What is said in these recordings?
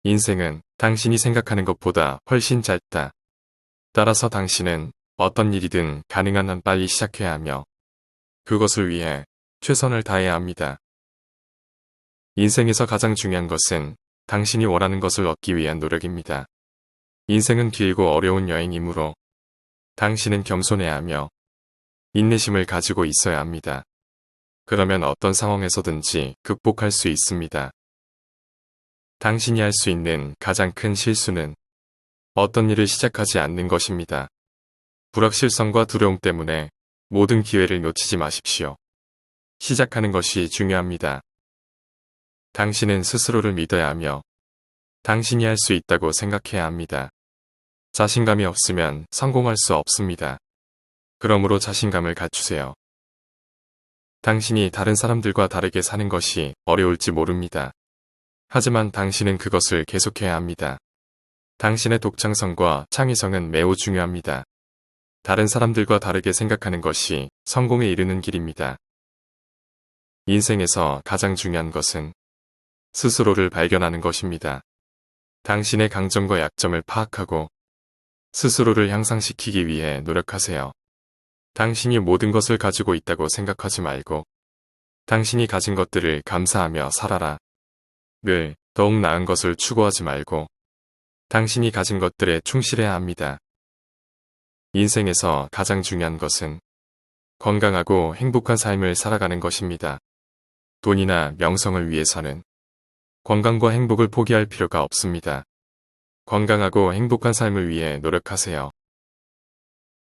인생은 당신이 생각하는 것보다 훨씬 짧다. 따라서 당신은 어떤 일이든 가능한 한 빨리 시작해야 하며 그것을 위해 최선을 다해야 합니다. 인생에서 가장 중요한 것은 당신이 원하는 것을 얻기 위한 노력입니다. 인생은 길고 어려운 여행이므로 당신은 겸손해야 하며 인내심을 가지고 있어야 합니다. 그러면 어떤 상황에서든지 극복할 수 있습니다. 당신이 할 수 있는 가장 큰 실수는 어떤 일을 시작하지 않는 것입니다. 불확실성과 두려움 때문에 모든 기회를 놓치지 마십시오. 시작하는 것이 중요합니다. 당신은 스스로를 믿어야 하며 당신이 할 수 있다고 생각해야 합니다. 자신감이 없으면 성공할 수 없습니다. 그러므로 자신감을 갖추세요. 당신이 다른 사람들과 다르게 사는 것이 어려울지 모릅니다. 하지만 당신은 그것을 계속해야 합니다. 당신의 독창성과 창의성은 매우 중요합니다. 다른 사람들과 다르게 생각하는 것이 성공에 이르는 길입니다. 인생에서 가장 중요한 것은 스스로를 발견하는 것입니다. 당신의 강점과 약점을 파악하고 스스로를 향상시키기 위해 노력하세요. 당신이 모든 것을 가지고 있다고 생각하지 말고 당신이 가진 것들을 감사하며 살아라. 늘 더욱 나은 것을 추구하지 말고 당신이 가진 것들에 충실해야 합니다. 인생에서 가장 중요한 것은 건강하고 행복한 삶을 살아가는 것입니다. 돈이나 명성을 위해서는 건강과 행복을 포기할 필요가 없습니다. 건강하고 행복한 삶을 위해 노력하세요.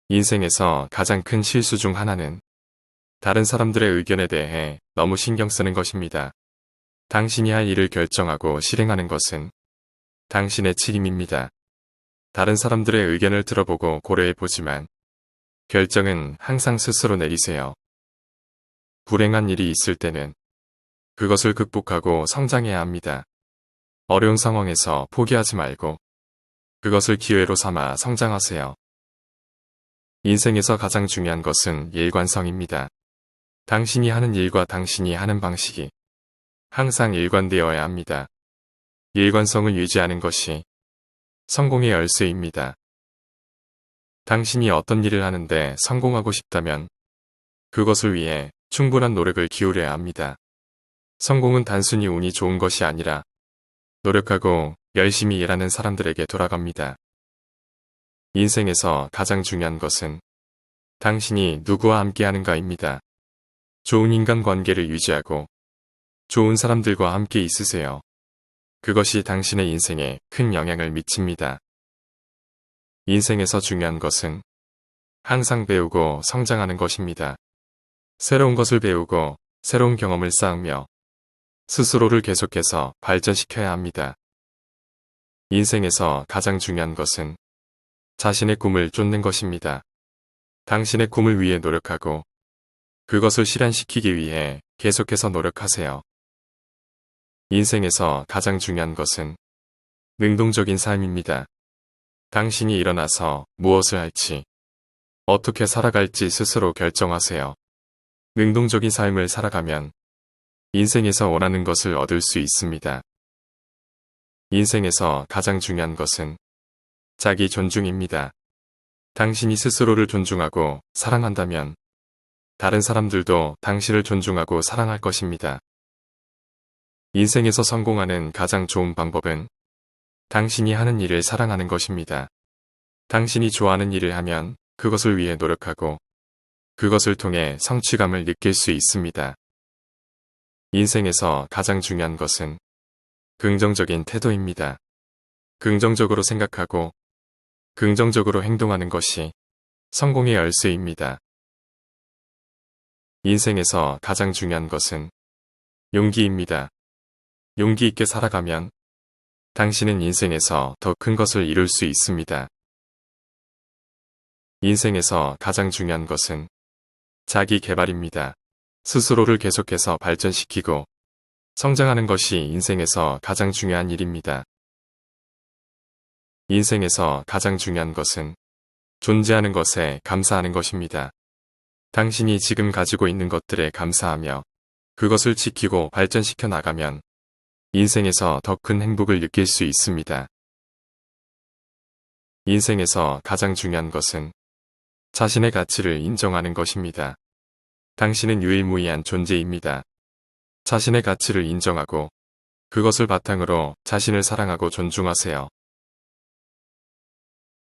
인생에서 가장 큰 실수 중 하나는 다른 사람들의 의견에 대해 너무 신경 쓰는 것입니다. 당신이 할 일을 결정하고 실행하는 것은 당신의 책임입니다. 다른 사람들의 의견을 들어보고 고려해보지만 결정은 항상 스스로 내리세요. 불행한 일이 있을 때는 그것을 극복하고 성장해야 합니다. 어려운 상황에서 포기하지 말고 그것을 기회로 삼아 성장하세요. 인생에서 가장 중요한 것은 일관성입니다. 당신이 하는 일과 당신이 하는 방식이 항상 일관되어야 합니다. 일관성을 유지하는 것이 성공의 열쇠입니다. 당신이 어떤 일을 하는데 성공하고 싶다면 그것을 위해 충분한 노력을 기울여야 합니다. 성공은 단순히 운이 좋은 것이 아니라 노력하고 열심히 일하는 사람들에게 돌아갑니다. 인생에서 가장 중요한 것은 당신이 누구와 함께하는가입니다. 좋은 인간관계를 유지하고 좋은 사람들과 함께 있으세요. 그것이 당신의 인생에 큰 영향을 미칩니다. 인생에서 중요한 것은 항상 배우고 성장하는 것입니다. 새로운 것을 배우고 새로운 경험을 쌓으며 스스로를 계속해서 발전시켜야 합니다. 인생에서 가장 중요한 것은 자신의 꿈을 쫓는 것입니다. 당신의 꿈을 위해 노력하고 그것을 실현시키기 위해 계속해서 노력하세요. 인생에서 가장 중요한 것은 능동적인 삶입니다. 당신이 일어나서 무엇을 할지, 어떻게 살아갈지 스스로 결정하세요. 능동적인 삶을 살아가면 인생에서 원하는 것을 얻을 수 있습니다. 인생에서 가장 중요한 것은 자기 존중입니다. 당신이 스스로를 존중하고 사랑한다면 다른 사람들도 당신을 존중하고 사랑할 것입니다. 인생에서 성공하는 가장 좋은 방법은 당신이 하는 일을 사랑하는 것입니다. 당신이 좋아하는 일을 하면 그것을 위해 노력하고 그것을 통해 성취감을 느낄 수 있습니다. 인생에서 가장 중요한 것은 긍정적인 태도입니다. 긍정적으로 생각하고 긍정적으로 행동하는 것이 성공의 열쇠입니다. 인생에서 가장 중요한 것은 용기입니다. 용기 있게 살아가면 당신은 인생에서 더 큰 것을 이룰 수 있습니다. 인생에서 가장 중요한 것은 자기 개발입니다. 스스로를 계속해서 발전시키고 성장하는 것이 인생에서 가장 중요한 일입니다. 인생에서 가장 중요한 것은 존재하는 것에 감사하는 것입니다. 당신이 지금 가지고 있는 것들에 감사하며 그것을 지키고 발전시켜 나가면 인생에서 더 큰 행복을 느낄 수 있습니다. 인생에서 가장 중요한 것은 자신의 가치를 인정하는 것입니다. 당신은 유일무이한 존재입니다. 자신의 가치를 인정하고 그것을 바탕으로 자신을 사랑하고 존중하세요.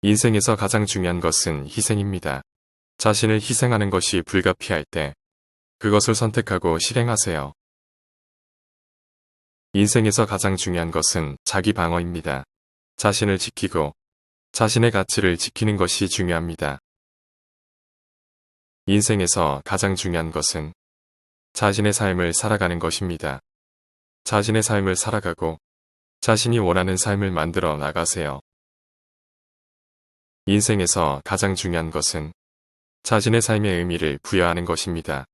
인생에서 가장 중요한 것은 희생입니다. 자신을 희생하는 것이 불가피할 때 그것을 선택하고 실행하세요. 인생에서 가장 중요한 것은 자기 방어입니다. 자신을 지키고 자신의 가치를 지키는 것이 중요합니다. 인생에서 가장 중요한 것은 자신의 삶을 살아가는 것입니다. 자신의 삶을 살아가고 자신이 원하는 삶을 만들어 나가세요. 인생에서 가장 중요한 것은 자신의 삶의 의미를 부여하는 것입니다.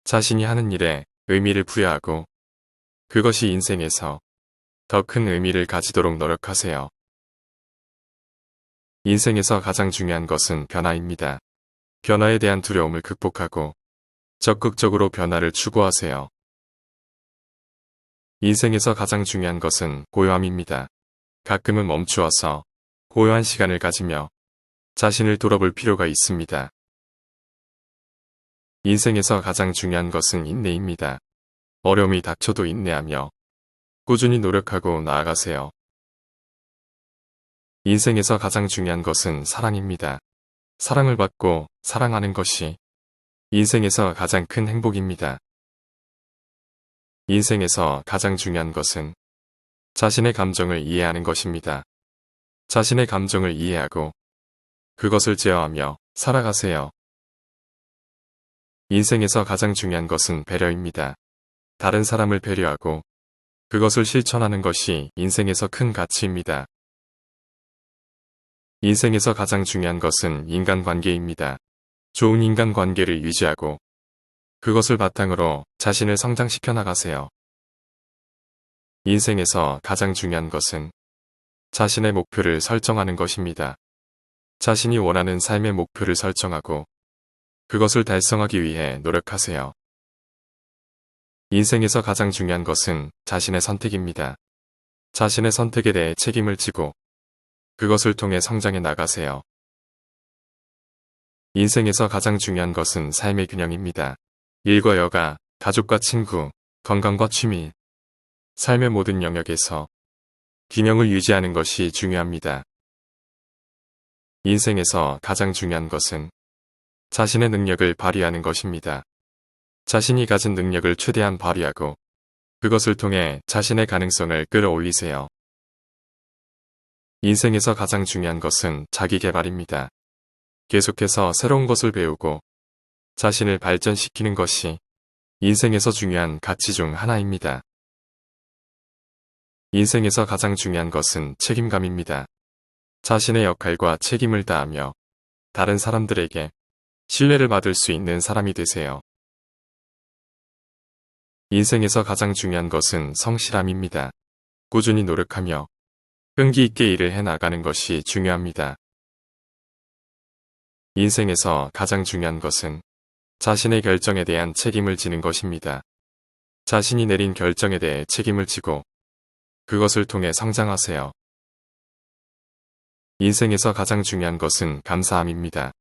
자신이 하는 일에 의미를 부여하고 그것이 인생에서 더 큰 의미를 가지도록 노력하세요. 인생에서 가장 중요한 것은 변화입니다. 변화에 대한 두려움을 극복하고 적극적으로 변화를 추구하세요. 인생에서 가장 중요한 것은 고요함입니다. 가끔은 멈추어서 고요한 시간을 가지며 자신을 돌아볼 필요가 있습니다. 인생에서 가장 중요한 것은 인내입니다. 어려움이 닥쳐도 인내하며 꾸준히 노력하고 나아가세요. 인생에서 가장 중요한 것은 사랑입니다. 사랑을 받고 사랑하는 것이 인생에서 가장 큰 행복입니다. 인생에서 가장 중요한 것은 자신의 감정을 이해하는 것입니다. 자신의 감정을 이해하고 그것을 제어하며 살아가세요. 인생에서 가장 중요한 것은 배려입니다. 다른 사람을 배려하고 그것을 실천하는 것이 인생에서 큰 가치입니다. 인생에서 가장 중요한 것은 인간관계입니다. 좋은 인간관계를 유지하고 그것을 바탕으로 자신을 성장시켜 나가세요. 인생에서 가장 중요한 것은 자신의 목표를 설정하는 것입니다. 자신이 원하는 삶의 목표를 설정하고 그것을 달성하기 위해 노력하세요. 인생에서 가장 중요한 것은 자신의 선택입니다. 자신의 선택에 대해 책임을 지고 그것을 통해 성장해 나가세요. 인생에서 가장 중요한 것은 삶의 균형입니다. 일과 여가, 가족과 친구, 건강과 취미, 삶의 모든 영역에서 균형을 유지하는 것이 중요합니다. 인생에서 가장 중요한 것은 자신의 능력을 발휘하는 것입니다. 자신이 가진 능력을 최대한 발휘하고 그것을 통해 자신의 가능성을 끌어올리세요. 인생에서 가장 중요한 것은 자기 개발입니다. 계속해서 새로운 것을 배우고 자신을 발전시키는 것이 인생에서 중요한 가치 중 하나입니다. 인생에서 가장 중요한 것은 책임감입니다. 자신의 역할과 책임을 다하며 다른 사람들에게 신뢰를 받을 수 있는 사람이 되세요. 인생에서 가장 중요한 것은 성실함입니다. 꾸준히 노력하며 끈기 있게 일을 해 나가는 것이 중요합니다. 인생에서 가장 중요한 것은 자신의 결정에 대한 책임을 지는 것입니다. 자신이 내린 결정에 대해 책임을 지고 그것을 통해 성장하세요. 인생에서 가장 중요한 것은 감사함입니다.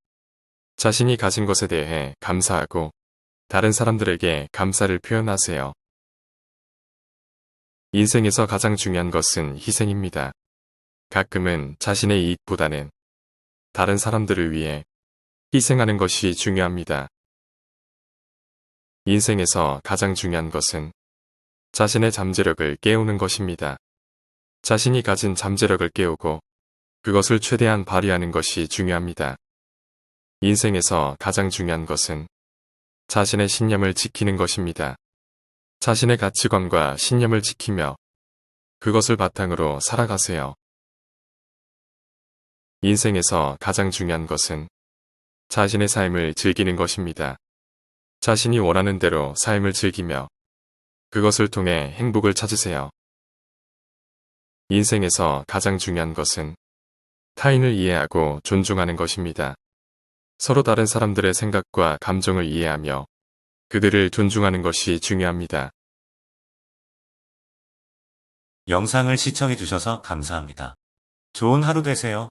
자신이 가진 것에 대해 감사하고 다른 사람들에게 감사를 표현하세요. 인생에서 가장 중요한 것은 희생입니다. 가끔은 자신의 이익보다는 다른 사람들을 위해 희생하는 것이 중요합니다. 인생에서 가장 중요한 것은 자신의 잠재력을 깨우는 것입니다. 자신이 가진 잠재력을 깨우고 그것을 최대한 발휘하는 것이 중요합니다. 인생에서 가장 중요한 것은 자신의 신념을 지키는 것입니다. 자신의 가치관과 신념을 지키며 그것을 바탕으로 살아가세요. 인생에서 가장 중요한 것은 자신의 삶을 즐기는 것입니다. 자신이 원하는 대로 삶을 즐기며 그것을 통해 행복을 찾으세요. 인생에서 가장 중요한 것은 타인을 이해하고 존중하는 것입니다. 서로 다른 사람들의 생각과 감정을 이해하며 그들을 존중하는 것이 중요합니다. 영상을 시청해주셔서 감사합니다. 좋은 하루 되세요.